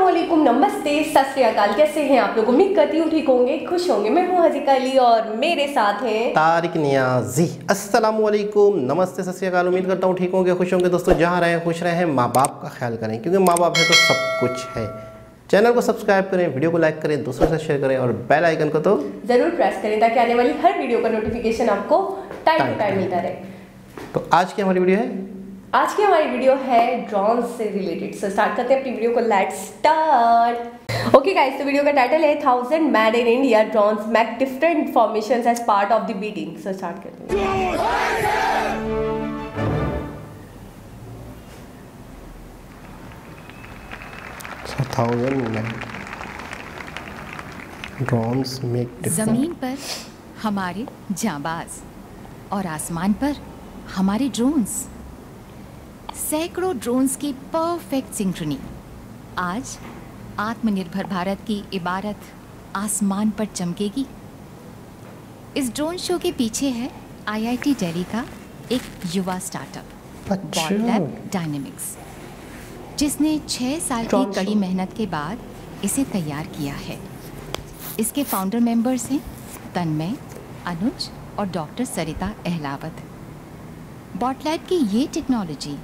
अस्सलामुअलैकुम, नमस्ते, सत श्री अकाल। कैसे हैं आप लोग? उम्मीद करती हूँ ठीक होंगे, खुश होंगे। मैं हूँ हजीका अली और मेरे साथ हैं तारिक नियाजी। अस्सलामुअलैकुम, नमस्ते, सत श्री अकाल। उम्मीद करता हूँ ठीक होंगे, खुश होंगे। दोस्तों जहाँ रहें खुश रहें, माँ बाप का ख्याल करें, क्योंकि माँ बाप है तो सब कुछ है। चैनल को सब्सक्राइब करें, वीडियो को लाइक करें, दूसरों से शेयर करें और बेल आइकन को तो जरूर प्रेस करें ताकि आने वाली हर वीडियो का नोटिफिकेशन आपको टाइम टू टाइम मिलता रहे। तो आज की हमारी वीडियो है, आज की हमारी वीडियो है ड्रोन से रिलेटेड। सो स्टार्ट करते हैं अपनी वीडियो को। Let's start. ओके गाइस, तो वीडियो का टाइटल है 1000 made in India drones make different formations as part of the beating. So start करते हैं। 1000 ड्रोन्स मेक डिफरेंट। जमीन पर हमारे जांबाज और आसमान पर हमारे ड्रोन्स, सैकड़ों ड्रोन्स की परफेक्ट सिंक्रोनी। आज आत्मनिर्भर भारत की इबारत आसमान पर चमकेगी। इस ड्रोन शो के पीछे है आईआईटी दिल्ली का एक युवा स्टार्टअप बॉटलैब डायनेमिक्स, जिसने 6 साल की कड़ी मेहनत के बाद इसे तैयार किया है। इसके फाउंडर मेंबर्स हैं तन्मय, अनुज और डॉक्टर सरिता अहलावत। बॉटलैब की ये टेक्नोलॉजी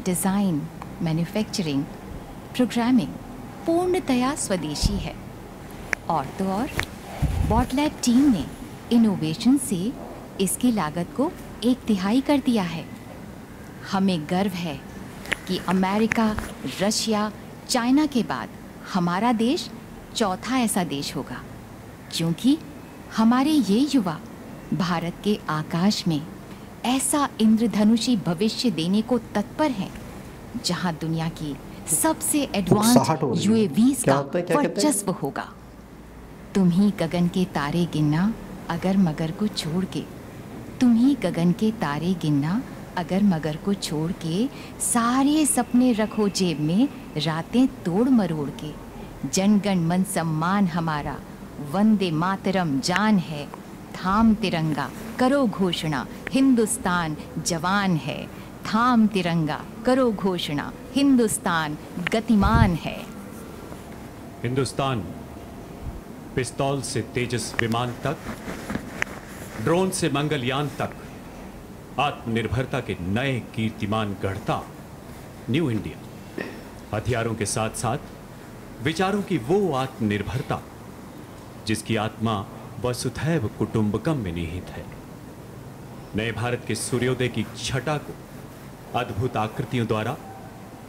डिज़ाइन, मैन्युफैक्चरिंग, प्रोग्रामिंग पूर्णतया स्वदेशी है। और तो और बॉटलैब टीम ने इनोवेशन से इसकी लागत को 1/3 कर दिया है। हमें गर्व है कि अमेरिका, रशिया, चाइना के बाद हमारा देश चौथा ऐसा देश होगा, क्योंकि हमारे ये युवा भारत के आकाश में ऐसा इंद्रधनुषी भविष्य देने को तत्पर हैं, जहां दुनिया की सबसे एडवांस्ड यूएवीज का वर्चस्व होगा। तुम ही गगन के तारे गिनना अगर मगर को छोड़ के, तुम ही गगन के तारे गिनना अगर मगर को छोड़ के, सारे सपने रखो जेब में, रातें तोड़ मरोड़ के। जनगण मन सम्मान हमारा, वंदे मातरम जान है। थाम तिरंगा करो घोषणा, हिंदुस्तान जवान है। थाम तिरंगा करो घोषणा, हिंदुस्तान गतिमान है। हिंदुस्तान पिस्तौल से तेजस विमान तक, ड्रोन से मंगलयान तक आत्मनिर्भरता के नए कीर्तिमान गढ़ता न्यू इंडिया। हथियारों के साथ साथ विचारों की वो आत्मनिर्भरता जिसकी आत्मा वसुधैव कुटुंबकम में निहित है। नए भारत के सूर्योदय की छटा को अद्भुत आकृतियों द्वारा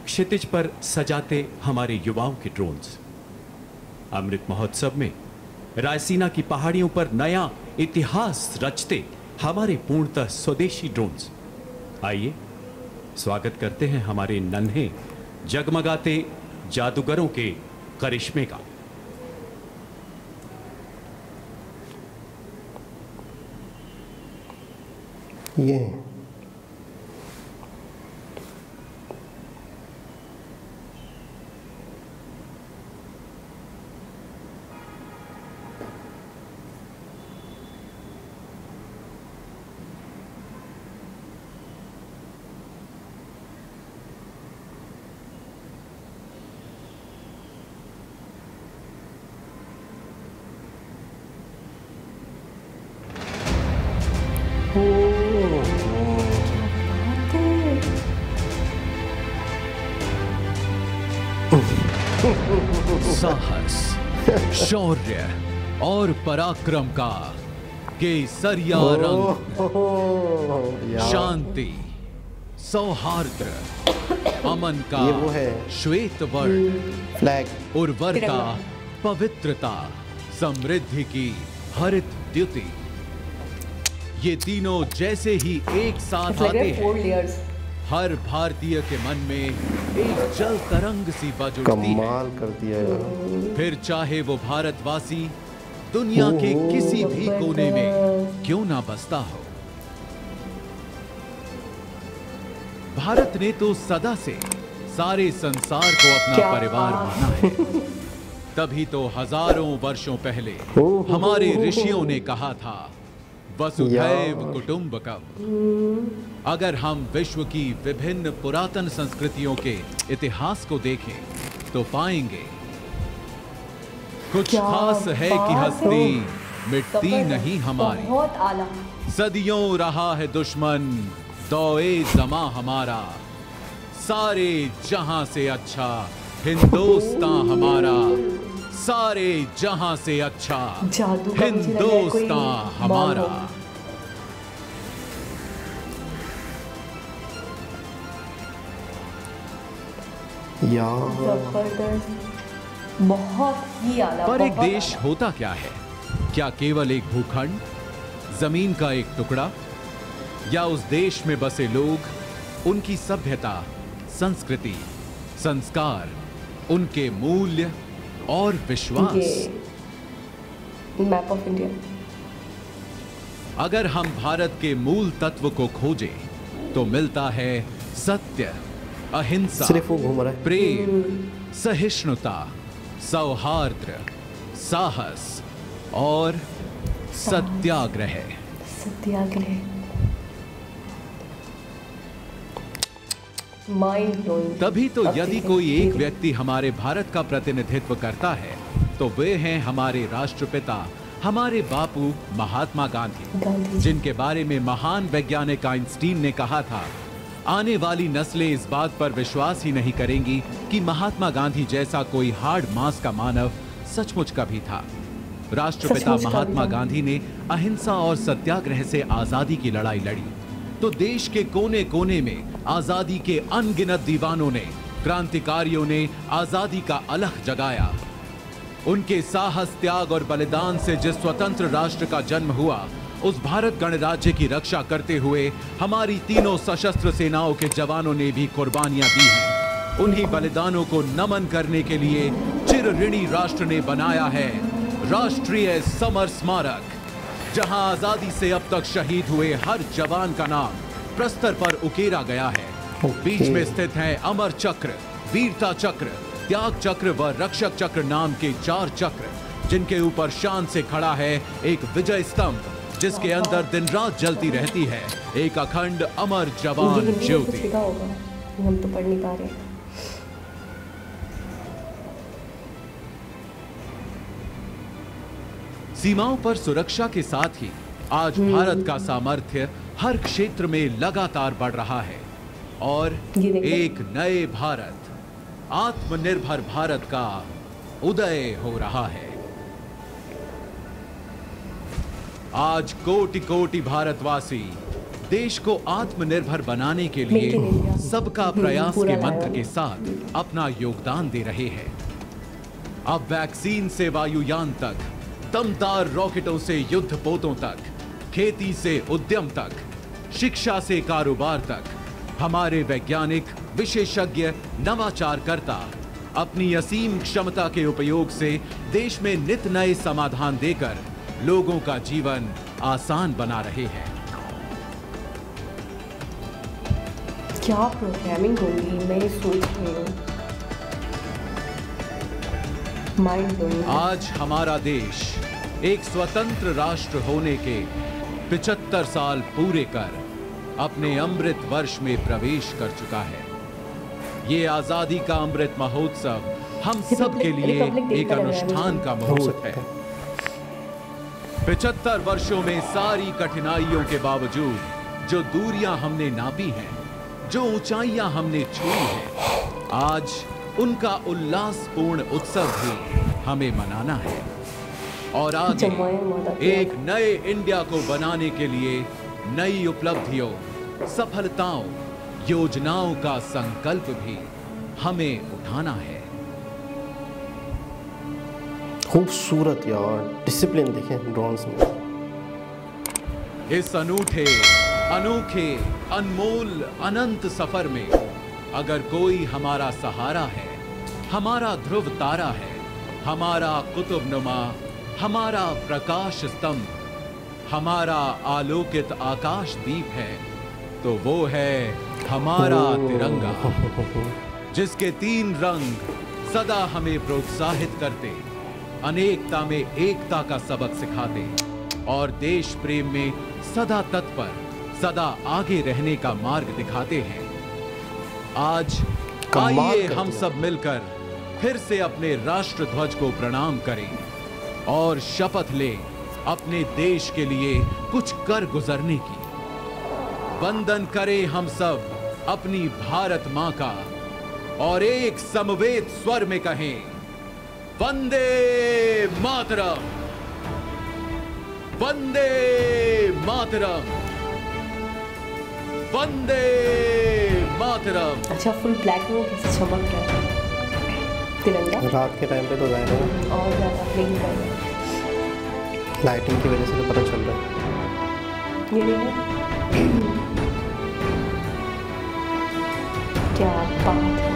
क्षितिज पर सजाते हमारे युवाओं के ड्रोन्स। अमृत महोत्सव में रायसीना की पहाड़ियों पर नया इतिहास रचते हमारे पूर्णतः स्वदेशी ड्रोन्स। आइए स्वागत करते हैं हमारे नन्हे जगमगाते जादूगरों के करिश्मे का। ये साहस, शौर्य और पराक्रम का केसरिया रंग, शांति, सौहार्द, अमन का वो है श्वेत वर्ण, फ्लैग, उर्वरता, पवित्रता, समृद्धि की हरित द्युति। ये तीनों जैसे ही एक साथ आते हैं, हर भारतीय के मन में एक जल तरंग सी बज उठती है। कमाल कर दिया यार। फिर चाहे वो भारतवासी दुनिया के किसी भी कोने में क्यों ना बसता हो, भारत ने तो सदा से सारे संसार को अपना परिवार माना है। तभी तो हजारों वर्षों पहले हमारे ऋषियों ने कहा था, वसुधैव कुटुंबकम। अगर हम विश्व की विभिन्न पुरातन संस्कृतियों के इतिहास को देखें तो पाएंगे कुछ क्या खास है कि बात हस्ती हो। मिटती नहीं हमारी। बहुत आला। सदियों रहा है दुश्मन दौए जमा हमारा, सारे जहां से अच्छा हिंदुस्तान हमारा, सारे जहां से अच्छा जादू का मुझे लग रहा है कोई हिंदुस्तान बाल हमारा। हो। यार जबरदस्त, बहुत ही आला। पर एक बहुत देश आला। होता क्या है? क्या केवल एक भूखंड, जमीन का एक टुकड़ा, या उस देश में बसे लोग, उनकी सभ्यता, संस्कृति, संस्कार, उनके मूल्य और विश्वास? ये मैप ऑफ इंडिया। अगर हम भारत के मूल तत्व को खोजें तो मिलता है सत्य, अहिंसा, सिर्फ वो घूम रहा है। प्रेम, सहिष्णुता, सौहार्द, साहस और सत्याग्रह। सत्याग्रह। Mind blowing. तभी तो यदि कोई एक व्यक्ति हमारे भारत का प्रतिनिधित्व करता है तो वे हैं हमारे राष्ट्रपिता, हमारे बापू महात्मा गांधी, जिनके बारे में महान वैज्ञानिक आइंस्टीन ने कहा था, आने वाली नस्लें इस बात पर विश्वास ही नहीं करेंगी कि महात्मा गांधी जैसा कोई हार्ड मांस का मानव सचमुच कभी था। राष्ट्रपिता महात्मा गांधी ने अहिंसा और सत्याग्रह से आजादी की लड़ाई लड़ी, तो देश के कोने कोने में आजादी के अनगिनत दीवानों ने, क्रांतिकारियों ने आजादी का अलख जगाया। उनके साहस, त्याग और बलिदान से जिस स्वतंत्र राष्ट्र का जन्म हुआ, उस भारत गणराज्य की रक्षा करते हुए हमारी तीनों सशस्त्र सेनाओं के जवानों ने भी कुर्बानियां दी हैं। उन्हीं बलिदानों को नमन करने के लिए चिर ऋणी राष्ट्र ने बनाया है राष्ट्रीय समर स्मारक, जहां आजादी से अब तक शहीद हुए हर जवान का नाम प्रस्तर पर उकेरा गया है। बीच में स्थित है अमर चक्र, वीरता चक्र, त्याग चक्र व रक्षक चक्र नाम के 4 चक्र, जिनके ऊपर शान से खड़ा है एक विजय स्तंभ, जिसके अंदर दिन रात जलती रहती है एक अखंड अमर जवान ज्योति। लिखा होगा, हम तो पढ़ नहीं पा रहे। सीमाओं पर सुरक्षा के साथ ही आज भारत का सामर्थ्य हर क्षेत्र में लगातार बढ़ रहा है और एक नए भारत, आत्मनिर्भर भारत का उदय हो रहा है। आज कोटि कोटि भारतवासी देश को आत्मनिर्भर बनाने के लिए सबका प्रयास के मंत्र के साथ अपना योगदान दे रहे हैं। अब वैक्सीन से वायुयान तक, दमदार रॉकेटों से युद्धपोतों तक, खेती से उद्यम तक, शिक्षा से कारोबार तक, हमारे वैज्ञानिक, विशेषज्ञ, नवाचारकर्ता अपनी असीम क्षमता के उपयोग से देश में नित नए समाधान देकर लोगों का जीवन आसान बना रहे हैं। क्या प्रोग्रामिंग होगी, मैं सोच रही हूँ। Mind blowing. आज हमारा देश एक स्वतंत्र राष्ट्र होने के 75 साल पूरे कर अपने अमृत वर्ष में प्रवेश कर चुका है। ये आजादी का अमृत महोत्सव हम सब के लिए एक अनुष्ठान का मुहूर्त है। 75 वर्षों में सारी कठिनाइयों के बावजूद जो दूरियां हमने नापी हैं, जो ऊंचाइयां हमने छुई हैं, आज उनका उल्लासपूर्ण उत्सव भी हमें मनाना है और आगे एक नए इंडिया को बनाने के लिए नई उपलब्धियों, सफलताओं, योजनाओं का संकल्प भी हमें उठाना है। खूबसूरत यार, डिसिप्लिन देखें ड्रोन्स में। इस अनूठे, अनोखे, अनमोल, अनंत सफर में अगर कोई हमारा सहारा है, हमारा ध्रुव तारा है, हमारा कुतुबनुमा, हमारा प्रकाश स्तंभ, हमारा आलोकित आकाश दीप है, तो वो है हमारा तिरंगा, जिसके 3 रंग सदा हमें प्रोत्साहित करते, अनेकता में एकता का सबक सिखाते और देश प्रेम में सदा तत्पर, सदा आगे रहने का मार्ग दिखाते हैं। आज आइए हम सब मिलकर फिर से अपने राष्ट्र ध्वज को प्रणाम करें और शपथ ले अपने देश के लिए कुछ कर गुजरने की। वंदन करें हम सब अपनी भारत मां का और एक समवेत स्वर में कहें वंदे मातरम, वंदे मातरम, वंदे मातरम। अच्छा, फुल ब्लैक में कैसे चमक रहा है तिरंगा। रात के टाइम पे तो जाएगा और ज़्यादा प्लेन कर लाइटिंग की वजह से तो पता चल रहा है। ये देखो क्या बात है।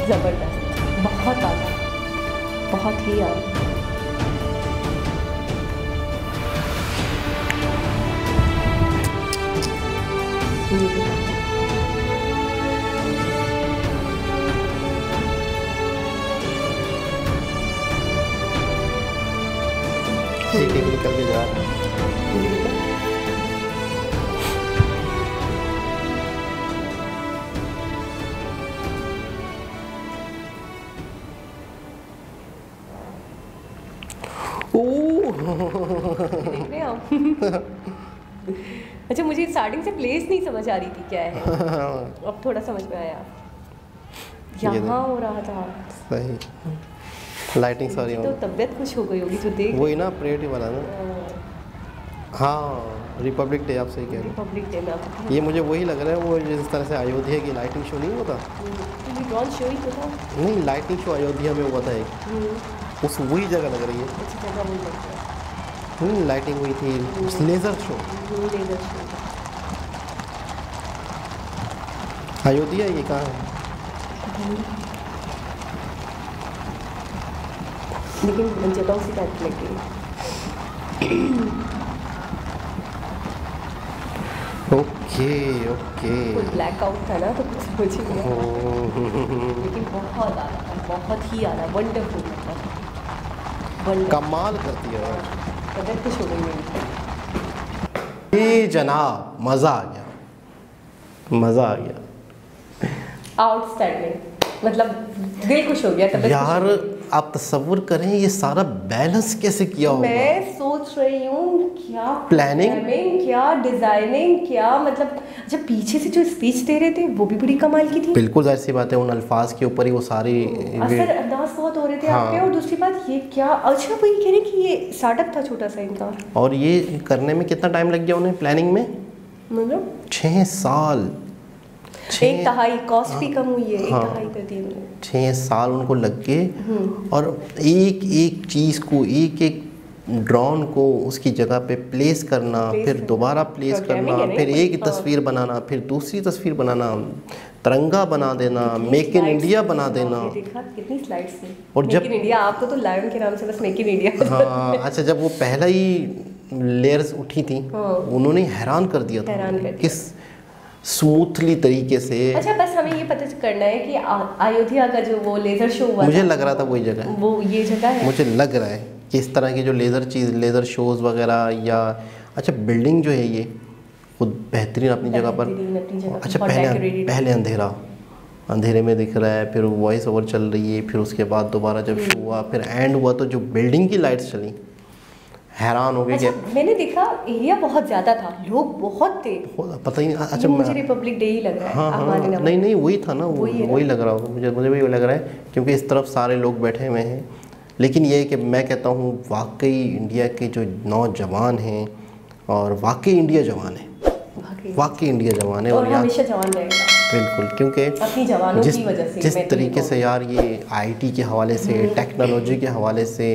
जबरदस्त, बहुत आला, बहुत ही आला। एक एक निकल के जा रहा है। देख रहे हो आप? अच्छा, मुझे स्टार्टिंग से प्लेस नहीं समझ आ रही थी क्या है। अब थोड़ा समझ में आया। यहाँ हो रहा था। सही लाइटिंग सारी तो तबीयत खुश हो गई होगी जो देख। वही ना परेड वाला ना। हाँ, रिपब्लिक डे आप सही कह रहे रिपब्लिक डे में आप हो। ये मुझे वही लग रहा है वो जिस तरह से अयोध्या की लाइटिंग शो नहीं होता। ये ड्रोन शो ही तो था। नहीं, लाइटिंग शो अयोध्या में हुआ था एक, उस वही जगह लग रही है। अच्छी जगह मुझे लगता है। नहीं, लाइटिंग हुई थी, laser show. Laser show Ayodhya ये कहाँ है? लेकिन जगह उसी टाइप की लगी। Okay okay. कोई ब्लैकआउट था ना तो कुछ समझ ही नहीं आया। लेकिन बहुत आला, बहुत ही आला, वंडरफुल, मतलब कमाल करती है यार। तबीयत खुश हो गई मेरी। ये जनाब मज़ा आ गया, मज़ा आ गया। आउटस्टैंडिंग, मतलब दिल खुश हो गया। तबीयत यार आप तसव्वुर करें ये सारा बैलेंस कैसे किया होगा। मैं सोच रही हूँ क्या प्लानिंग, क्या डिजाइनिंग, क्या मतलब। अच्छा, पीछे से जो स्पीच दे रहे थे वो भी बड़ी कमाल की थी। बिल्कुल जाहिर सी बात है, उन अल्फाज के ऊपर ही वो सारी असर अंदाज बहुत हो रहे थे आपके। और दूसरी बात ये क्या, अच्छा वही कह रहे कि ये स्टार्टअप था छोटा सा इनका। और ये करने में कितना टाइम लग गया उन्हें प्लानिंग में? मतलब 6 साल। 1 तिहाई कॉस्ट भी कम हुई है। 1 तिहाई कर दी उन्होंने। 6 साल उनको लग गए। और एक एक चीज़ को, एक एक ड्रोन को उसकी जगह पे प्लेस करना, फिर दोबारा प्लेस करना, फिर एक तस्वीर बनाना, फिर दूसरी तस्वीर बनाना, तिरंगा बना देना, मेक इन इंडिया बना देना। देखा कितनी स्लाइड्स थी। और जब मेक इन इंडिया, आपको तो लायन के नाम से बस मेक इन इंडिया। हाँ, अच्छा, जब वो पहला ही लेयर्स उठी थी उन्होंने हैरान कर दिया था किस स्मूथली तरीके से। अच्छा, बस हमें ये पता करना है कि अयोध्या का जो वो लेजर शो हुआ, मुझे लग रहा था वही जगह है। वो ये जगह है। मुझे लग रहा है कि इस तरह की जो लेज़र शोज़ वगैरह या अच्छा बिल्डिंग जो है ये खुद बेहतरीन अपनी जगह पर। अच्छा, पहले अंधेरे में दिख रहा है, फिर वॉइस ओवर चल रही है, फिर उसके बाद दोबारा जब शो हुआ, फिर एंड हुआ तो जो बिल्डिंग की लाइट्स चली, हैरान हो गए। अच्छा, मैंने देखा एरिया बहुत ज़्यादा था, लोग बहुत थे, पता ही नहीं। अच्छा, मुझे रिपब्लिक डे ही लग रहा है। हाँ, नहीं वही था ना, वही लग रहा होगा मुझे वही लग रहा है, क्योंकि इस तरफ सारे लोग बैठे हुए हैं। लेकिन ये है कि मैं कहता हूँ वाकई इंडिया के जो नौजवान हैं, और वाकई इंडिया जवान है, वाकई इंडिया जवान है, और हमेशा जवान रहेगा। बिल्कुल, क्योंकि अपनी जवानों की वजह से जिस तरीके से यार ये आईटी के हवाले से, टेक्नोलॉजी के हवाले से,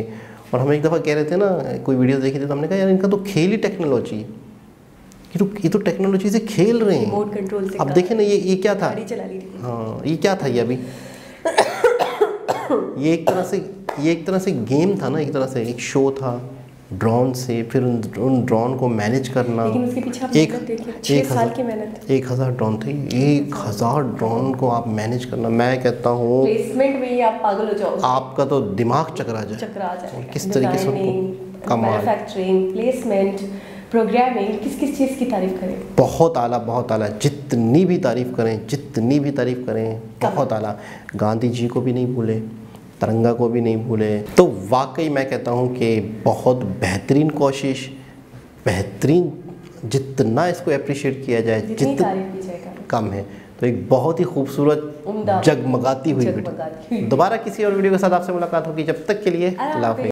और हम एक दफ़ा कह रहे थे ना, कोई वीडियो देखी थी तो हमने कहा यार इनका तो खेल ही टेक्नोलॉजी, ये तो टेक्नोलॉजी से खेल रहे हैं। रिमोट कंट्रोल से। अब देखें ना, ये क्या था। हाँ, ये क्या था ये अभी ये एक तरह से गेम था ना, एक तरह से एक शो था, ड्रोन से, फिर उन ड्रोन को मैनेज करना। लेकिन उसके पीछे आप मेहनत देखिए, 6 साल की मेहनत। 1000 ड्रोन थे, 1000 ड्रोन को आप मैनेज करना, मैं कहता हूँ प्लेसमेंट में ही आप पागल हो जाओगे, आपका तो दिमाग चकरा जाए। किस तरीके से उनको कमाल, मैन्युफैक्चरिंग, प्लेसमेंट, प्रोग्रामिंग, किस चीज़ की तारीफ करें। बहुत आला, जितनी भी तारीफ करें बहुत आला। गांधी जी को भी नहीं भूले, तिरंगा को भी नहीं भूले। तो वाकई मैं कहता हूँ कि बहुत बेहतरीन कोशिश, बेहतरीन, जितना इसको अप्रिशिएट किया जाए जितना कम है। तो एक बहुत ही खूबसूरत जगमगाती हुई वीडियो। दोबारा किसी और वीडियो के साथ आपसे मुलाकात होगी, जब तक के लिए अल्लाह हाफ़िज़।